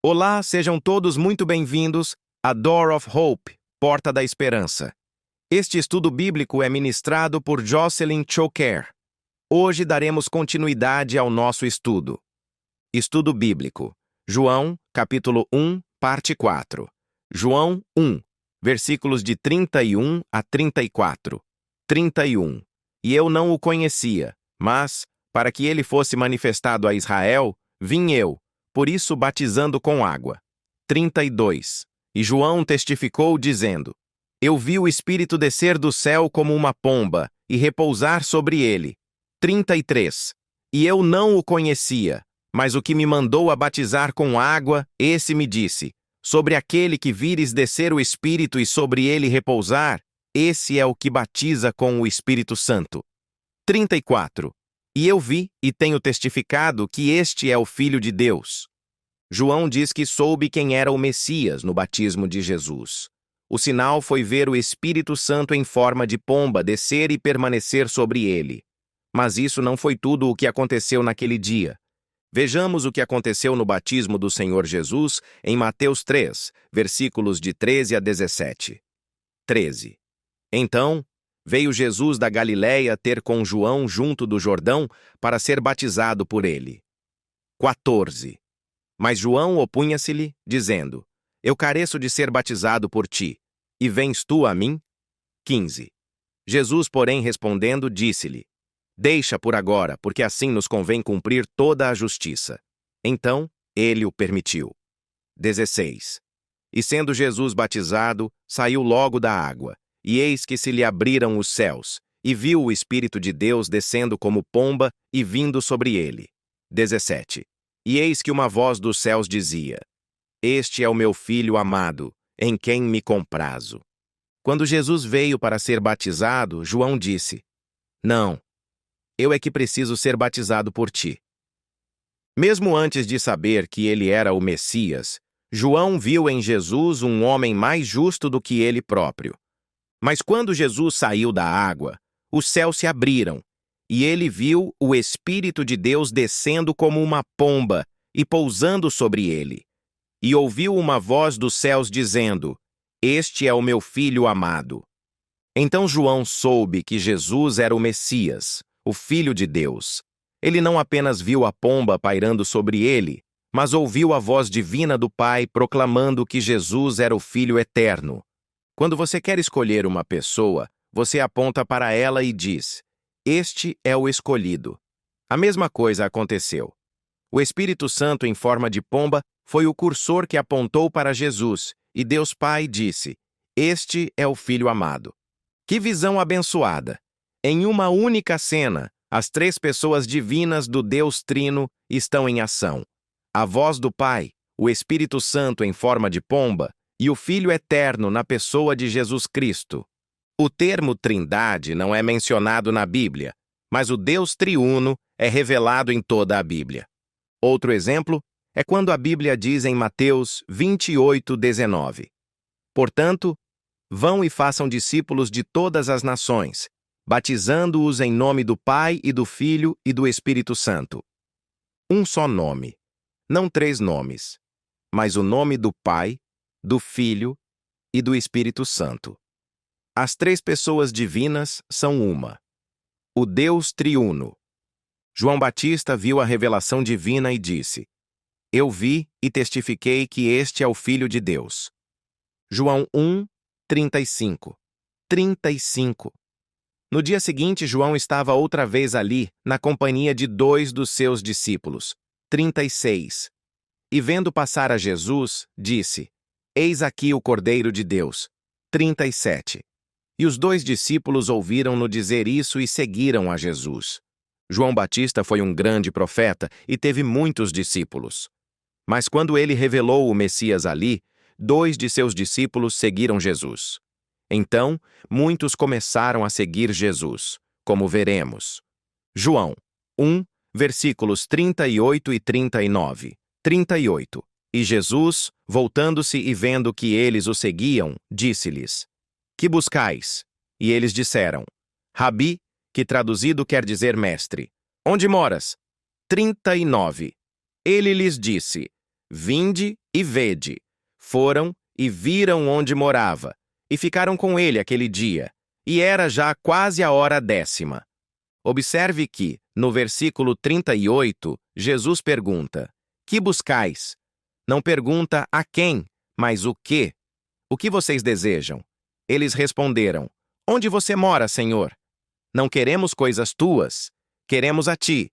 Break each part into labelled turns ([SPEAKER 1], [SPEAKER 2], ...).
[SPEAKER 1] Olá, sejam todos muito bem-vindos a Door of Hope, Porta da Esperança. Este estudo bíblico é ministrado por Jocelyn Choker. Hoje daremos continuidade ao nosso estudo. Estudo bíblico. João, capítulo 1, parte 4. João 1, versículos de 31 a 34. 31. E eu não o conhecia, mas, para que ele fosse manifestado a Israel, vim eu, por isso batizando com água. 32. E João testificou, dizendo: Eu vi o Espírito descer do céu como uma pomba e repousar sobre ele. 33. E eu não o conhecia, mas o que me mandou a batizar com água, esse me disse: Sobre aquele que vires descer o Espírito e sobre ele repousar, esse é o que batiza com o Espírito Santo. 34. E eu vi e tenho testificado que este é o Filho de Deus. João diz que soube quem era o Messias no batismo de Jesus. O sinal foi ver o Espírito Santo em forma de pomba descer e permanecer sobre ele. Mas isso não foi tudo o que aconteceu naquele dia. Vejamos o que aconteceu no batismo do Senhor Jesus em Mateus 3, versículos de 13 a 17. 13. Então, veio Jesus da Galiléia ter com João junto do Jordão para ser batizado por ele. 14. Mas João opunha-se-lhe, dizendo: Eu careço de ser batizado por ti, e vens tu a mim? 15. Jesus, porém, respondendo, disse-lhe: Deixa por agora, porque assim nos convém cumprir toda a justiça. Então, ele o permitiu. 16. E sendo Jesus batizado, saiu logo da água, e eis que se lhe abriram os céus, e viu o Espírito de Deus descendo como pomba e vindo sobre ele. 17. E eis que uma voz dos céus dizia: Este é o meu Filho amado, em quem me comprazo. Quando Jesus veio para ser batizado, João disse: Não, eu é que preciso ser batizado por ti. Mesmo antes de saber que ele era o Messias, João viu em Jesus um homem mais justo do que ele próprio. Mas quando Jesus saiu da água, os céus se abriram, e ele viu o Espírito de Deus descendo como uma pomba e pousando sobre ele. E ouviu uma voz dos céus dizendo: Este é o meu Filho amado. Então João soube que Jesus era o Messias, o Filho de Deus. Ele não apenas viu a pomba pairando sobre ele, mas ouviu a voz divina do Pai proclamando que Jesus era o Filho eterno. Quando você quer escolher uma pessoa, você aponta para ela e diz: Este é o escolhido. A mesma coisa aconteceu. O Espírito Santo em forma de pomba foi o cursor que apontou para Jesus, e Deus Pai disse: Este é o Filho amado. Que visão abençoada! Em uma única cena, as três pessoas divinas do Deus Trino estão em ação. A voz do Pai, o Espírito Santo em forma de pomba, e o Filho eterno na pessoa de Jesus Cristo. O termo Trindade não é mencionado na Bíblia, mas o Deus triuno é revelado em toda a Bíblia. Outro exemplo é quando a Bíblia diz em Mateus 28:19: Portanto, vão e façam discípulos de todas as nações, batizando-os em nome do Pai e do Filho e do Espírito Santo. Um só nome, não três nomes, mas o nome do Pai, do Filho e do Espírito Santo. As três pessoas divinas são uma. O Deus triuno. João Batista viu a revelação divina e disse: Eu vi e testifiquei que este é o Filho de Deus. João 1, 35. 35. No dia seguinte, João estava outra vez ali, na companhia de 2 dos seus discípulos. 36. E vendo passar a Jesus, disse: Eis aqui o Cordeiro de Deus. 37. E os 2 discípulos ouviram-no dizer isso e seguiram a Jesus. João Batista foi um grande profeta e teve muitos discípulos. Mas quando ele revelou o Messias ali, 2 de seus discípulos seguiram Jesus. Então, muitos começaram a seguir Jesus, como veremos. João 1, versículos 38 e 39. 38. E Jesus, voltando-se e vendo que eles o seguiam, disse-lhes: Que buscais? E eles disseram: Rabi, que traduzido quer dizer mestre. Onde moras? 39. Ele lhes disse: Vinde e vede. Foram e viram onde morava, e ficaram com ele aquele dia, e era já quase a hora 10ª. Observe que, no versículo 38, Jesus pergunta: Que buscais? Não pergunta a quem, mas o quê? O que vocês desejam? Eles responderam: Onde você mora, Senhor? Não queremos coisas tuas, queremos a ti.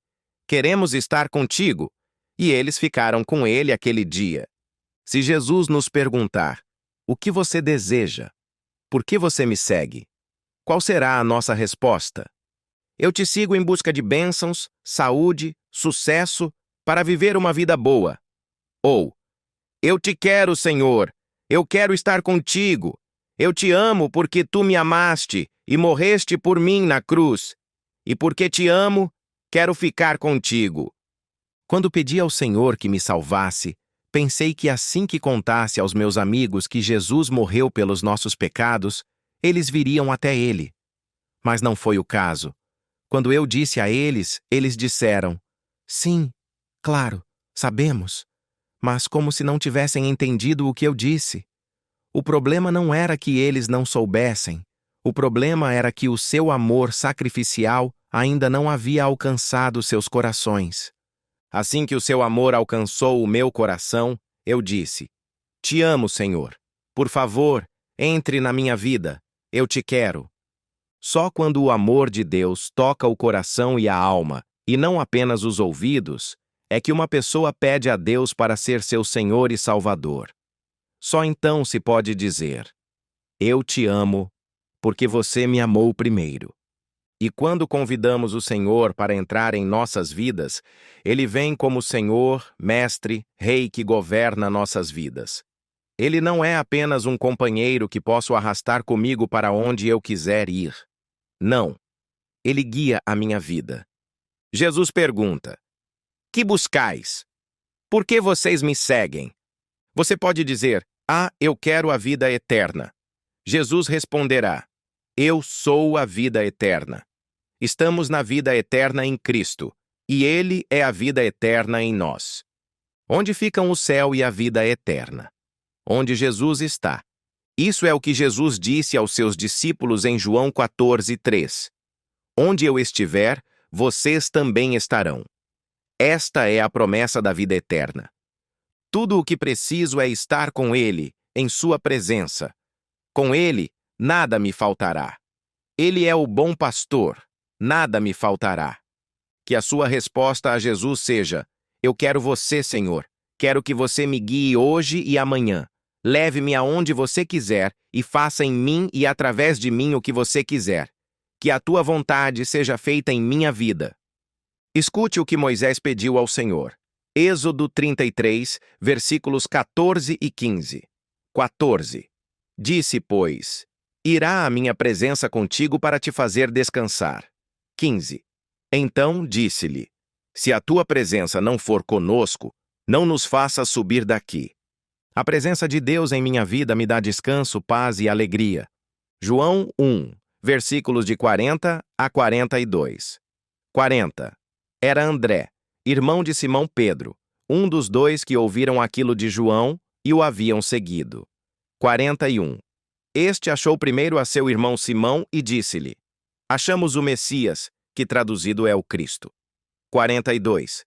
[SPEAKER 1] Queremos estar contigo. E eles ficaram com ele aquele dia. Se Jesus nos perguntar: O que você deseja? Por que você me segue? Qual será a nossa resposta? Eu te sigo em busca de bênçãos, saúde, sucesso, para viver uma vida boa. Ou, eu te quero, Senhor, eu quero estar contigo. Eu te amo porque tu me amaste e morreste por mim na cruz. E porque te amo, quero ficar contigo. Quando pedi ao Senhor que me salvasse, pensei que assim que contasse aos meus amigos que Jesus morreu pelos nossos pecados, eles viriam até ele. Mas não foi o caso. Quando eu disse a eles, eles disseram: Sim, claro, sabemos. Mas como se não tivessem entendido o que eu disse. O problema não era que eles não soubessem. O problema era que o seu amor sacrificial ainda não havia alcançado seus corações. Assim que o seu amor alcançou o meu coração, eu disse: Te amo, Senhor. Por favor, entre na minha vida. Eu te quero. Só quando o amor de Deus toca o coração e a alma, e não apenas os ouvidos, é que uma pessoa pede a Deus para ser seu Senhor e Salvador. Só então se pode dizer: Eu te amo, porque você me amou primeiro. E quando convidamos o Senhor para entrar em nossas vidas, Ele vem como Senhor, Mestre, Rei que governa nossas vidas. Ele não é apenas um companheiro que posso arrastar comigo para onde eu quiser ir. Não. Ele guia a minha vida. Jesus pergunta: Que buscais? Por que vocês me seguem? Você pode dizer: eu quero a vida eterna. Jesus responderá: Eu sou a vida eterna. Estamos na vida eterna em Cristo, e Ele é a vida eterna em nós. Onde ficam o céu e a vida eterna? Onde Jesus está. Isso é o que Jesus disse aos seus discípulos em João 14:3. Onde eu estiver, vocês também estarão. Esta é a promessa da vida eterna. Tudo o que preciso é estar com Ele, em Sua presença. Com Ele, nada me faltará. Ele é o bom pastor, nada me faltará. Que a sua resposta a Jesus seja: Eu quero você, Senhor. Quero que você me guie hoje e amanhã. Leve-me aonde você quiser e faça em mim e através de mim o que você quiser. Que a tua vontade seja feita em minha vida. Escute o que Moisés pediu ao Senhor. Êxodo 33, versículos 14 e 15. 14. Disse, pois: Irá a minha presença contigo para te fazer descansar. 15. Então disse-lhe: Se a tua presença não for conosco, não nos faças subir daqui. A presença de Deus em minha vida me dá descanso, paz e alegria. João 1, versículos de 40 a 42. 40. Era André, irmão de Simão Pedro, um dos dois que ouviram aquilo de João e o haviam seguido. 41. Este achou primeiro a seu irmão Simão e disse-lhe: Achamos o Messias, que traduzido é o Cristo. 42.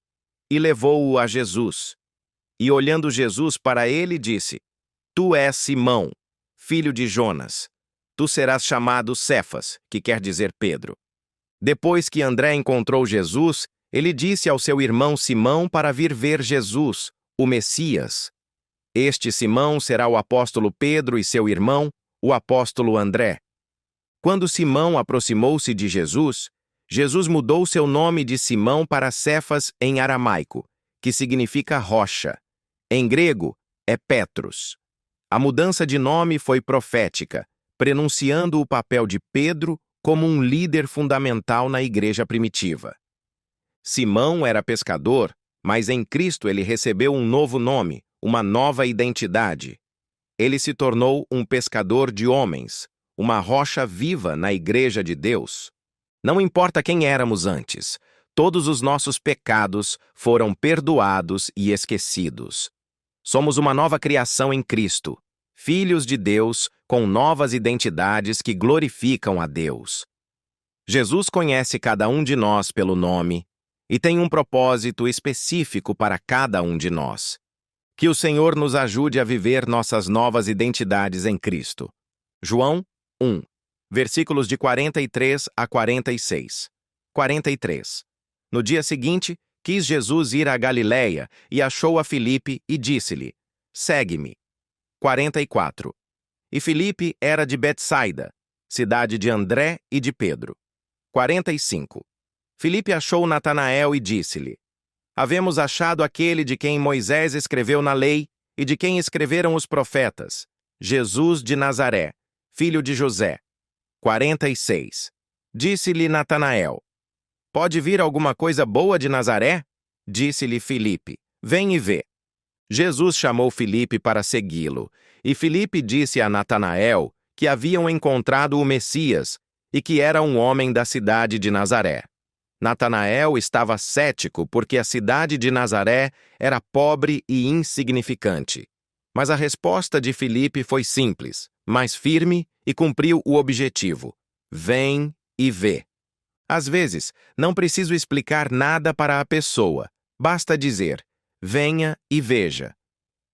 [SPEAKER 1] E levou-o a Jesus. E olhando Jesus para ele, disse: Tu és Simão, filho de Jonas. Tu serás chamado Cefas, que quer dizer Pedro. Depois que André encontrou Jesus, ele disse ao seu irmão Simão para vir ver Jesus, o Messias. Este Simão será o apóstolo Pedro e seu irmão, o apóstolo André. Quando Simão aproximou-se de Jesus, Jesus mudou seu nome de Simão para Cefas em aramaico, que significa rocha. Em grego, é Petros. A mudança de nome foi profética, prenunciando o papel de Pedro como um líder fundamental na igreja primitiva. Simão era pescador, mas em Cristo ele recebeu um novo nome, uma nova identidade. Ele se tornou um pescador de homens, uma rocha viva na igreja de Deus. Não importa quem éramos antes, todos os nossos pecados foram perdoados e esquecidos. Somos uma nova criação em Cristo, filhos de Deus com novas identidades que glorificam a Deus. Jesus conhece cada um de nós pelo nome e tem um propósito específico para cada um de nós. Que o Senhor nos ajude a viver nossas novas identidades em Cristo. João 1, versículos de 43 a 46. 43. No dia seguinte, quis Jesus ir à Galiléia e achou a Filipe e disse-lhe: Segue-me. 44. E Filipe era de Betsaida, cidade de André e de Pedro. 45. Filipe achou Natanael e disse-lhe: Havemos achado aquele de quem Moisés escreveu na lei e de quem escreveram os profetas, Jesus de Nazaré, filho de José. 46. Disse-lhe Natanael: Pode vir alguma coisa boa de Nazaré? Disse-lhe Filipe: Vem e vê. Jesus chamou Filipe para segui-lo, e Filipe disse a Natanael que haviam encontrado o Messias e que era um homem da cidade de Nazaré. Natanael estava cético porque a cidade de Nazaré era pobre e insignificante. Mas a resposta de Filipe foi simples, mas firme e cumpriu o objetivo: vem e vê. Às vezes, não preciso explicar nada para a pessoa, basta dizer: venha e veja.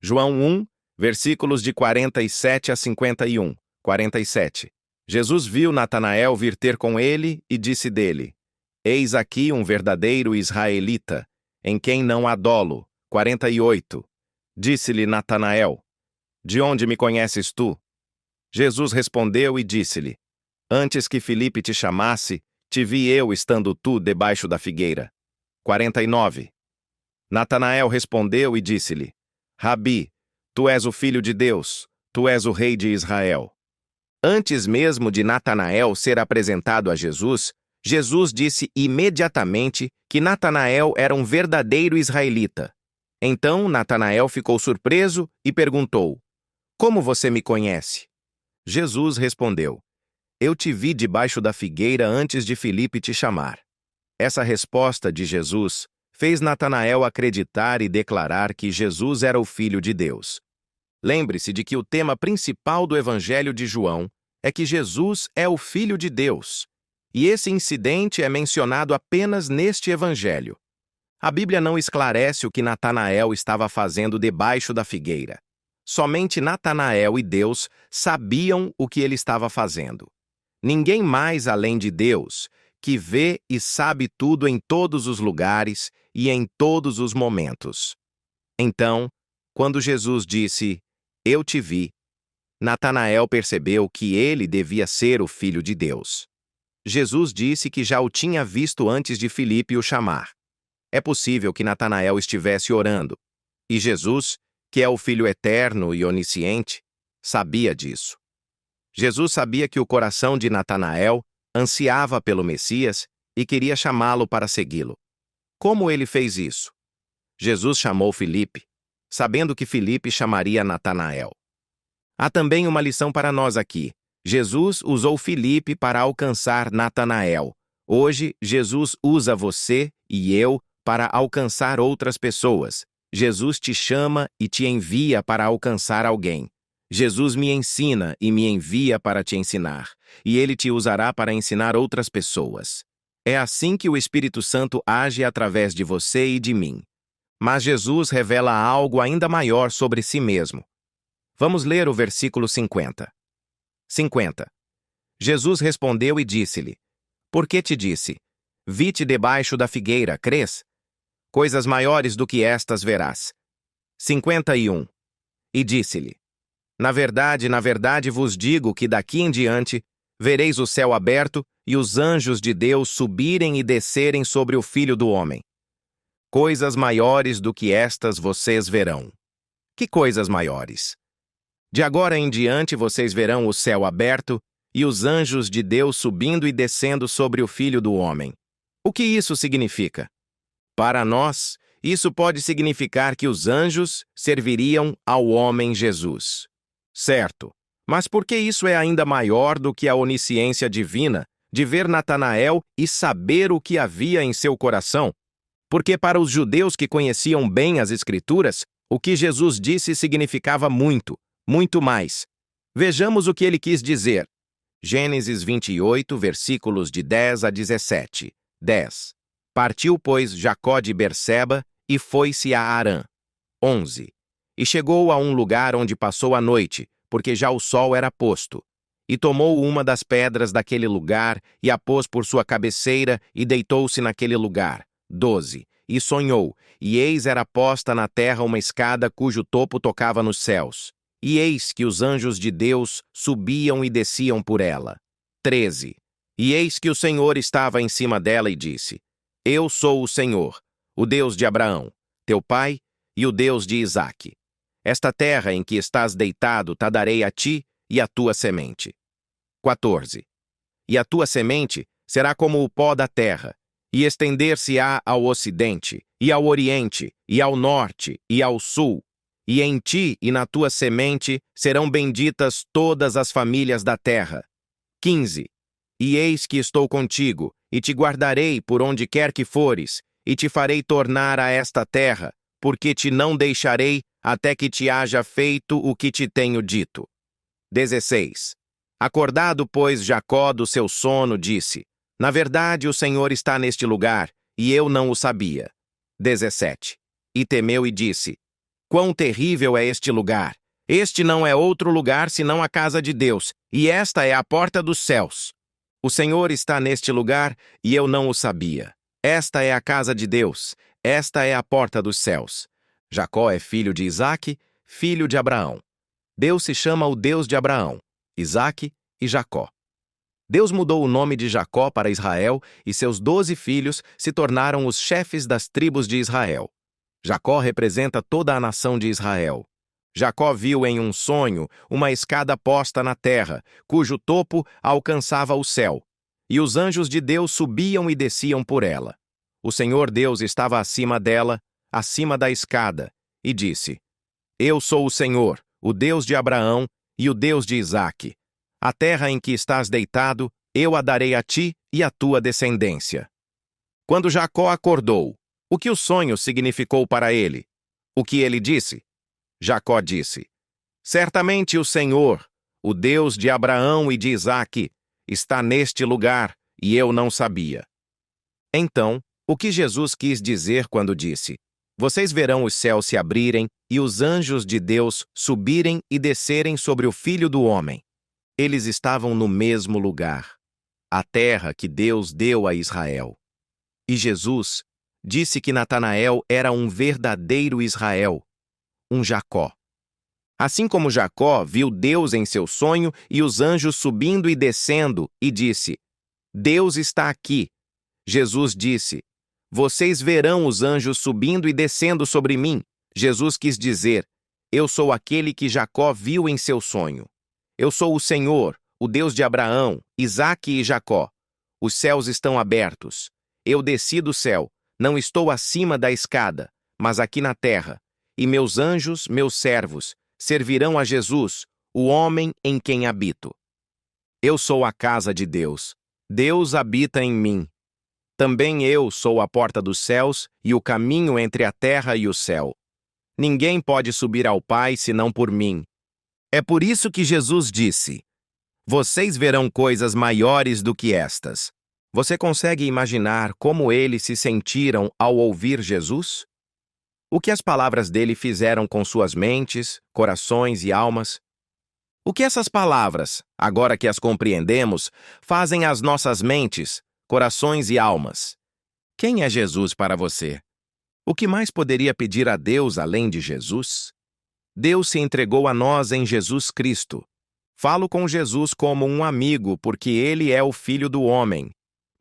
[SPEAKER 1] João 1, versículos de 47 a 51, 47. Jesus viu Natanael vir ter com ele e disse dele: Eis aqui um verdadeiro israelita, em quem não há dolo. 48. Disse-lhe Natanael: De onde me conheces tu? Jesus respondeu e disse-lhe: Antes que Filipe te chamasse, te vi eu estando tu debaixo da figueira. 49. Natanael respondeu e disse-lhe: Rabi, tu és o filho de Deus, tu és o rei de Israel. Antes mesmo de Natanael ser apresentado a Jesus, Jesus disse imediatamente que Natanael era um verdadeiro israelita. Então Natanael ficou surpreso e perguntou: Como você me conhece? Jesus respondeu: Eu te vi debaixo da figueira antes de Filipe te chamar. Essa resposta de Jesus fez Natanael acreditar e declarar que Jesus era o Filho de Deus. Lembre-se de que o tema principal do Evangelho de João é que Jesus é o Filho de Deus, e esse incidente é mencionado apenas neste Evangelho. A Bíblia não esclarece o que Natanael estava fazendo debaixo da figueira. Somente Natanael e Deus sabiam o que ele estava fazendo. Ninguém mais além de Deus, que vê e sabe tudo em todos os lugares e em todos os momentos. Então, quando Jesus disse: Eu te vi, Natanael percebeu que ele devia ser o Filho de Deus. Jesus disse que já o tinha visto antes de Filipe o chamar. É possível que Natanael estivesse orando, e Jesus, que é o Filho eterno e onisciente, sabia disso. Jesus sabia que o coração de Natanael ansiava pelo Messias e queria chamá-lo para segui-lo. Como ele fez isso? Jesus chamou Filipe, sabendo que Filipe chamaria Natanael. Há também uma lição para nós aqui. Jesus usou Filipe para alcançar Natanael. Hoje, Jesus usa você e eu para alcançar outras pessoas. Jesus te chama e te envia para alcançar alguém. Jesus me ensina e me envia para te ensinar, e Ele te usará para ensinar outras pessoas. É assim que o Espírito Santo age através de você e de mim. Mas Jesus revela algo ainda maior sobre si mesmo. Vamos ler o versículo 50. 50. Jesus respondeu e disse-lhe: Por que te disse? Vi-te debaixo da figueira, crês? Coisas maiores do que estas verás. 51. E disse-lhe: na verdade vos digo que daqui em diante vereis o céu aberto e os anjos de Deus subirem e descerem sobre o Filho do Homem. Coisas maiores do que estas vocês verão. Que coisas maiores? De agora em diante vocês verão o céu aberto e os anjos de Deus subindo e descendo sobre o Filho do Homem. O que isso significa? Para nós, isso pode significar que os anjos serviriam ao homem Jesus. Certo, mas por que isso é ainda maior do que a onisciência divina de ver Natanael e saber o que havia em seu coração? Porque para os judeus que conheciam bem as Escrituras, O que Jesus disse significava muito, muito mais. Vejamos o que ele quis dizer. Gênesis 28, versículos de 10 a 17. 10. Partiu, pois, Jacó de Berseba e foi-se a Harã. 11. E chegou a um lugar onde passou a noite, porque já o sol era posto. E tomou uma das pedras daquele lugar e a pôs por sua cabeceira e deitou-se naquele lugar. 12. E sonhou, e eis era posta na terra uma escada cujo topo tocava nos céus. E eis que os anjos de Deus subiam e desciam por ela. 13. E eis que o Senhor estava em cima dela e disse: Eu sou o Senhor, o Deus de Abraão, teu pai, e o Deus de Isaque. Esta terra em que estás deitado te darei a ti e a tua semente. 14. E a tua semente será como o pó da terra, e estender-se-á ao ocidente, e ao oriente, e ao norte, e ao sul. E em ti e na tua semente serão benditas todas as famílias da terra. 15. E eis que estou contigo, e te guardarei por onde quer que fores, e te farei tornar a esta terra, porque te não deixarei até que te haja feito o que te tenho dito. 16. Acordado, pois, Jacó do seu sono, disse: Na verdade, o Senhor está neste lugar, e eu não o sabia. 17. E temeu e disse: Quão terrível é este lugar! Este não é outro lugar senão a casa de Deus, e esta é a porta dos céus. O Senhor está neste lugar, e eu não o sabia. Esta é a casa de Deus, esta é a porta dos céus. Jacó é filho de Isaque, filho de Abraão. Deus se chama o Deus de Abraão, Isaque e Jacó. Deus mudou o nome de Jacó para Israel, e seus 12 filhos se tornaram os chefes das tribos de Israel. Jacó representa toda a nação de Israel. Jacó viu em um sonho uma escada posta na terra, cujo topo alcançava o céu, e os anjos de Deus subiam e desciam por ela. O Senhor Deus estava acima dela, acima da escada, e disse: Eu sou o Senhor, o Deus de Abraão e o Deus de Isaque. A terra em que estás deitado, eu a darei a ti e à tua descendência. Quando Jacó acordou, o que o sonho significou para ele? O que ele disse? Jacó disse: Certamente o Senhor, o Deus de Abraão e de Isaque, está neste lugar, e eu não sabia. Então, o que Jesus quis dizer quando disse: Vocês verão os céus se abrirem e os anjos de Deus subirem e descerem sobre o Filho do Homem? Eles estavam no mesmo lugar, a terra que Deus deu a Israel. E Jesus disse que Natanael era um verdadeiro Israel, um Jacó. Assim como Jacó viu Deus em seu sonho e os anjos subindo e descendo, e disse: Deus está aqui. Jesus disse: Vocês verão os anjos subindo e descendo sobre mim. Jesus quis dizer: Eu sou aquele que Jacó viu em seu sonho. Eu sou o Senhor, o Deus de Abraão, Isaque e Jacó. Os céus estão abertos. Eu desci do céu, não estou acima da escada, mas aqui na terra. E meus anjos, meus servos, servirão a Jesus, o homem em quem habito. Eu sou a casa de Deus. Deus habita em mim. Também eu sou a porta dos céus e o caminho entre a terra e o céu. Ninguém pode subir ao Pai senão por mim. É por isso que Jesus disse: Vocês verão coisas maiores do que estas. Você consegue imaginar como eles se sentiram ao ouvir Jesus? O que as palavras dele fizeram com suas mentes, corações e almas? O que essas palavras, agora que as compreendemos, fazem às nossas mentes, corações e almas? Quem é Jesus para você? O que mais poderia pedir a Deus além de Jesus? Deus se entregou a nós em Jesus Cristo. Falo com Jesus como um amigo porque ele é o Filho do homem,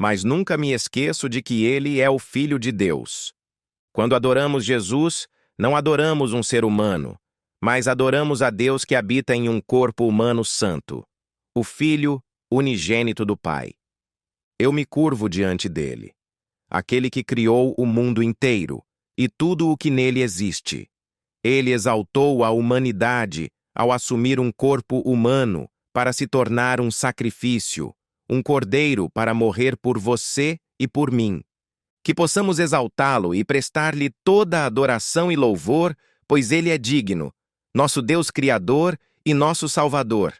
[SPEAKER 1] mas nunca me esqueço de que ele é o Filho de Deus. Quando adoramos Jesus, não adoramos um ser humano, mas adoramos a Deus que habita em um corpo humano santo, o Filho unigênito do Pai. Eu me curvo diante dele, aquele que criou o mundo inteiro e tudo o que nele existe. Ele exaltou a humanidade ao assumir um corpo humano para se tornar um sacrifício, um cordeiro para morrer por você e por mim. Que possamos exaltá-lo e prestar-lhe toda a adoração e louvor, pois Ele é digno, nosso Deus Criador e nosso Salvador.